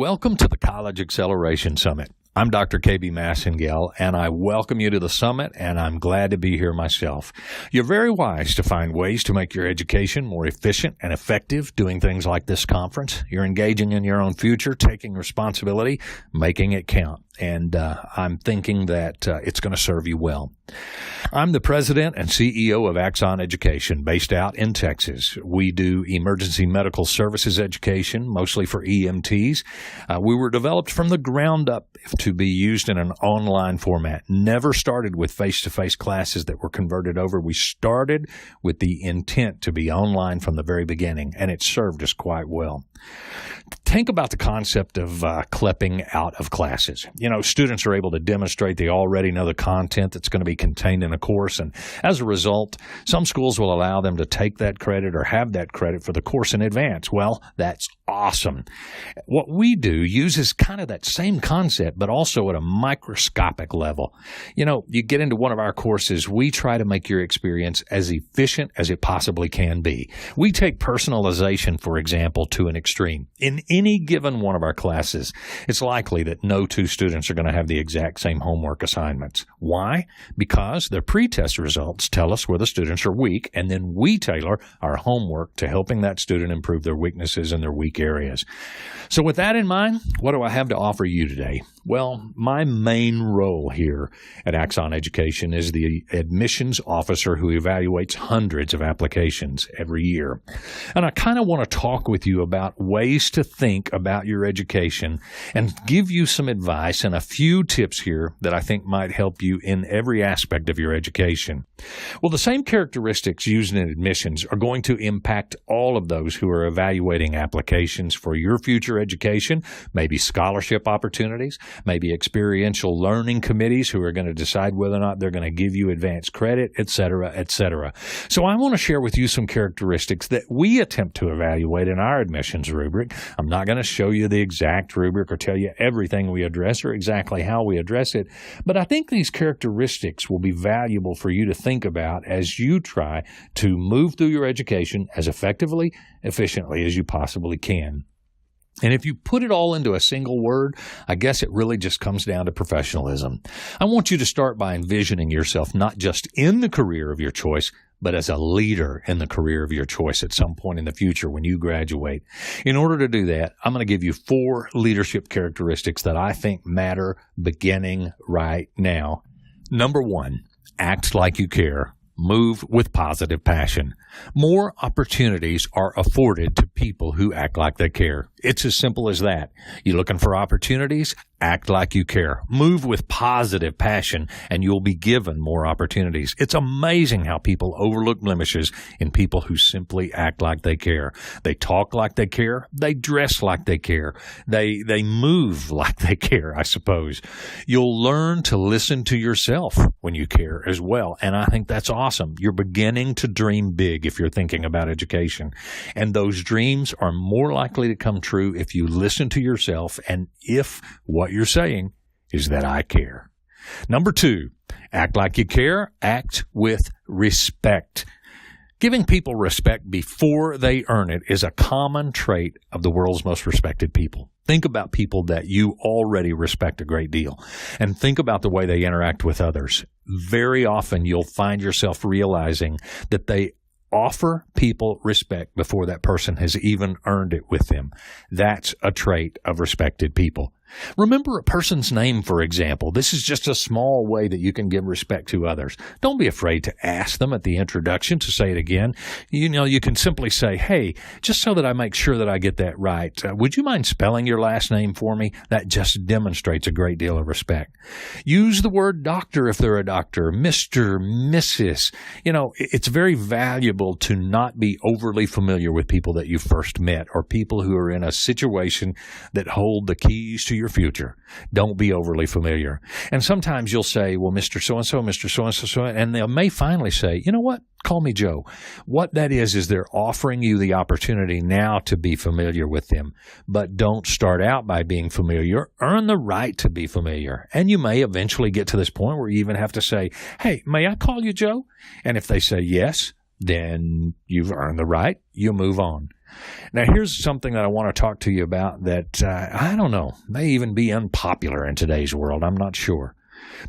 Welcome to the College Acceleration Summit. I'm Dr. KB Massingill, and I welcome you to the summit, and I'm glad to be here myself. You're very wise to find ways to make your education more efficient and effective doing things like this conference. You're engaging in your own future, taking responsibility, making it count. And I'm thinking that it's going to serve you well. I'm the president and CEO of Axon Education, based out in Texas. We do emergency medical services education, mostly for EMTs. We were developed from the ground up to be used in an online format. Never started with face-to-face classes that were converted over. We started with the intent to be online from the very beginning, and it served us quite well. Think about the concept of clipping out of classes. You know, students are able to demonstrate they already know the content that's going to be contained in a course, and as a result, some schools will allow them to take that credit or have that credit for the course in advance. Well, that's awesome. What we do uses kind of that same concept, but also at a microscopic level. You know, you get into one of our courses, we try to make your experience as efficient as it possibly can be. We take personalization, for example, to an extreme. In any given one of our classes, it's likely that no two students are going to have the exact same homework assignments. Why? Because the pretest results tell us where the students are weak, and then we tailor our homework to helping that student improve their weaknesses and their weak areas. So with that in mind, what do I have to offer you today? Well, my main role here at Axon Education is the admissions officer who evaluates hundreds of applications every year. And I kind of want to talk with you about ways to think about your education and give you some advice and a few tips here that I think might help you in every aspect of your education. Well, the same characteristics used in admissions are going to impact all of those who are evaluating applications for your future education, maybe scholarship opportunities, maybe experiential learning committees who are going to decide whether or not they're going to give you advanced credit, et cetera, et cetera. So I want to share with you some characteristics that we attempt to evaluate in our admissions rubric. I'm not going to show you the exact rubric or tell you everything we address or exactly how we address it, but I think these characteristics will be valuable for you to think about as you try to move through your education as effectively, efficiently as you possibly can. And if you put it all into a single word, I guess it really just comes down to professionalism. I want you to start by envisioning yourself not just in the career of your choice, but as a leader in the career of your choice at some point in the future when you graduate. In order to do that, I'm going to give you 4 leadership characteristics that I think matter beginning right now. Number 1, act like you care. Move with positive passion. More opportunities are afforded to people who act like they care. It's as simple as that. You looking for opportunities? Act like you care. Move with positive passion, and you'll be given more opportunities. It's amazing how people overlook blemishes in people who simply act like they care. They talk like they care. They dress like they care. They move like they care, I suppose. You'll learn to listen to yourself when you care as well, and I think that's awesome. You're beginning to dream big if you're thinking about education, and those dreams are more likely to come true if you listen to yourself and if what you're saying is that I care. Number 2, act like you care, act with respect. Giving people respect before they earn it is a common trait of the world's most respected people. Think about people that you already respect a great deal, and think about the way they interact with others. Very often you'll find yourself realizing that they offer people respect before that person has even earned it with them. That's a trait of respected people. Remember a person's name, for example. This is just a small way that you can give respect to others. Don't be afraid to ask them at the introduction to say it again. You know, you can simply say, hey, just so that I make sure that I get that right, would you mind spelling your last name for me? That just demonstrates a great deal of respect. Use the word doctor if they're a doctor, Mr., Mrs. You know, it's very valuable to not be overly familiar with people that you first met or people who are in a situation that hold the keys to your future. Don't be overly familiar. And sometimes you'll say, well, Mr. So-and-so, Mr. So-and-so, and they may finally say, you know what? Call me Joe. What that is they're offering you the opportunity now to be familiar with them. But don't start out by being familiar. Earn the right to be familiar. And you may eventually get to this point where you even have to say, hey, may I call you Joe? And if they say yes, then you've earned the right. You move on. Now, here's something that I want to talk to you about that, I don't know, may even be unpopular in today's world. I'm not sure.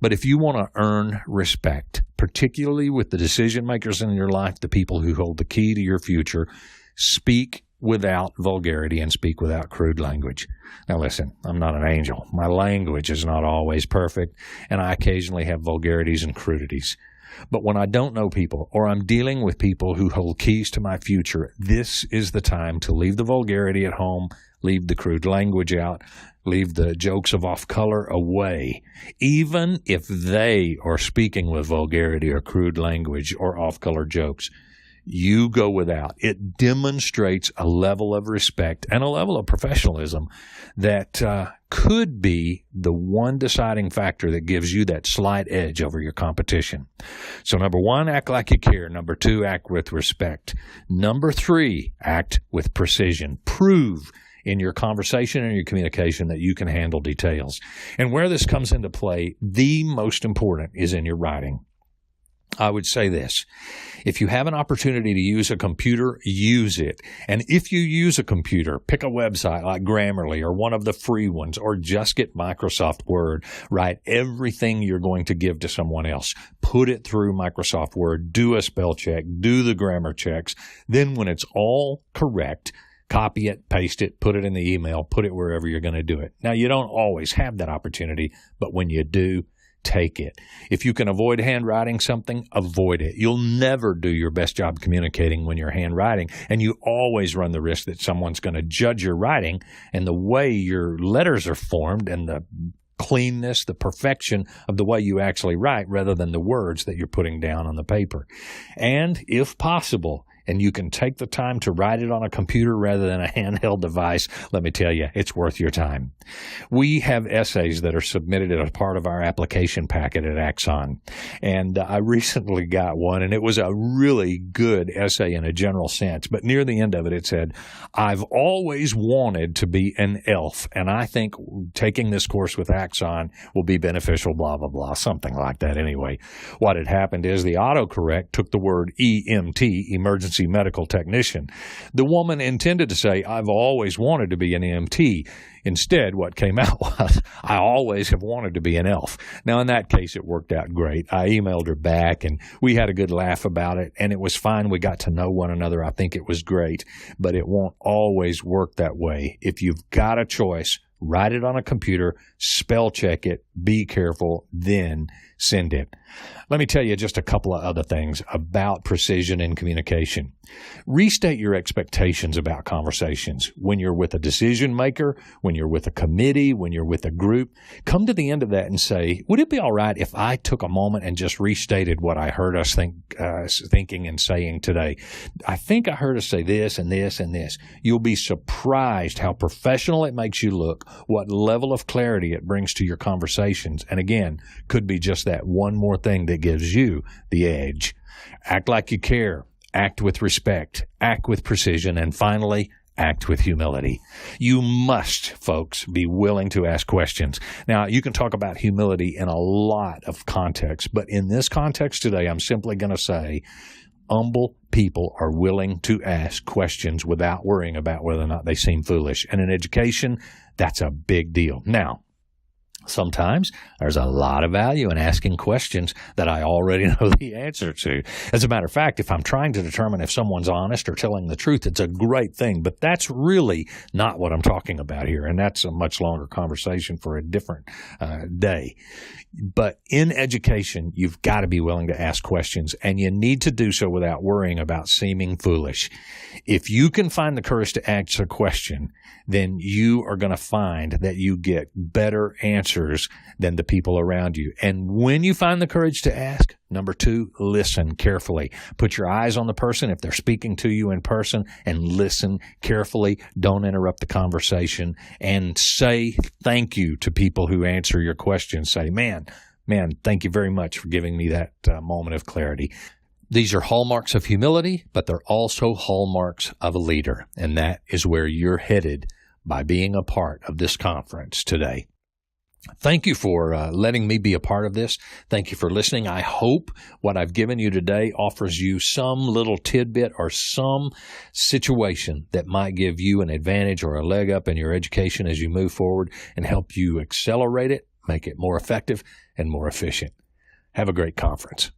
But if you want to earn respect, particularly with the decision makers in your life, the people who hold the key to your future, speak without vulgarity and speak without crude language. Now listen, I'm not an angel. My language is not always perfect, and I occasionally have vulgarities and crudities. But when I don't know people or I'm dealing with people who hold keys to my future, this is the time to leave the vulgarity at home, leave the crude language out, leave the jokes of off color away, even if they are speaking with vulgarity or crude language or off color jokes. You go without. It demonstrates a level of respect and a level of professionalism that could be the one deciding factor that gives you that slight edge over your competition. So number one, act like you care. Number two, act with respect. Number three, act with precision. Prove in your conversation and your communication that you can handle details. And where this comes into play, the most important is in your writing. I would say this. If you have an opportunity to use a computer, use it. And if you use a computer, pick a website like Grammarly or one of the free ones, or just get Microsoft Word. Write everything you're going to give to someone else. Put it through Microsoft Word. Do a spell check. Do the grammar checks. Then when it's all correct, copy it, paste it, put it in the email, put it wherever you're going to do it. Now, you don't always have that opportunity, but when you do, take it. If you can avoid handwriting something, avoid it. You'll never do your best job communicating when you're handwriting, and you always run the risk that someone's going to judge your writing and the way your letters are formed and the cleanness, the perfection of the way you actually write rather than the words that you're putting down on the paper. And if possible, and you can take the time to write it on a computer rather than a handheld device, let me tell you, it's worth your time. We have essays that are submitted as part of our application packet at Axon. And I recently got one, and it was a really good essay in a general sense. But near the end of it, it said, I've always wanted to be an elf, and I think taking this course with Axon will be beneficial, blah, blah, blah, something like that anyway. What had happened is the autocorrect took the word EMT, emergency medical technician. The woman intended to say, I've always wanted to be an EMT. Instead, what came out was, I always have wanted to be an elf. Now, in that case, it worked out great. I emailed her back, and we had a good laugh about it, and it was fine. We got to know one another. I think it was great, but it won't always work that way. If you've got a choice, write it on a computer, spell check it, be careful, then send it. Let me tell you just a couple of other things about precision in communication. Restate your expectations about conversations. When you're with a decision maker, when you're with a committee, when you're with a group, come to the end of that and say, would it be all right if I took a moment and just restated what I heard us thinking and saying today? I think I heard us say this and this and this. You'll be surprised how professional it makes you look, what level of clarity it brings to your conversations, and again, could be just that one more thing that gives you the edge. Act like you care. Act with respect. Act with precision. And finally, act with humility. You must, folks, be willing to ask questions. Now, you can talk about humility in a lot of contexts, but in this context today, I'm simply going to say, humble people are willing to ask questions without worrying about whether or not they seem foolish. And in education, that's a big deal. Now, sometimes there's a lot of value in asking questions that I already know the answer to. As a matter of fact, if I'm trying to determine if someone's honest or telling the truth, it's a great thing. But that's really not what I'm talking about here. And that's a much longer conversation for a different day. But in education, you've got to be willing to ask questions, and you need to do so without worrying about seeming foolish. If you can find the courage to ask a question, then you are going to find that you get better answers than the people around you. And when you find the courage to ask, number two, listen carefully. Put your eyes on the person if they're speaking to you in person, and listen carefully. Don't interrupt the conversation, and say thank you to people who answer your questions. Say, man, thank you very much for giving me that moment of clarity. These are hallmarks of humility, but they're also hallmarks of a leader, and that is where you're headed by being a part of this conference today. Thank you for letting me be a part of this. Thank you for listening. I hope what I've given you today offers you some little tidbit or some situation that might give you an advantage or a leg up in your education as you move forward and help you accelerate it, make it more effective and more efficient. Have a great conference.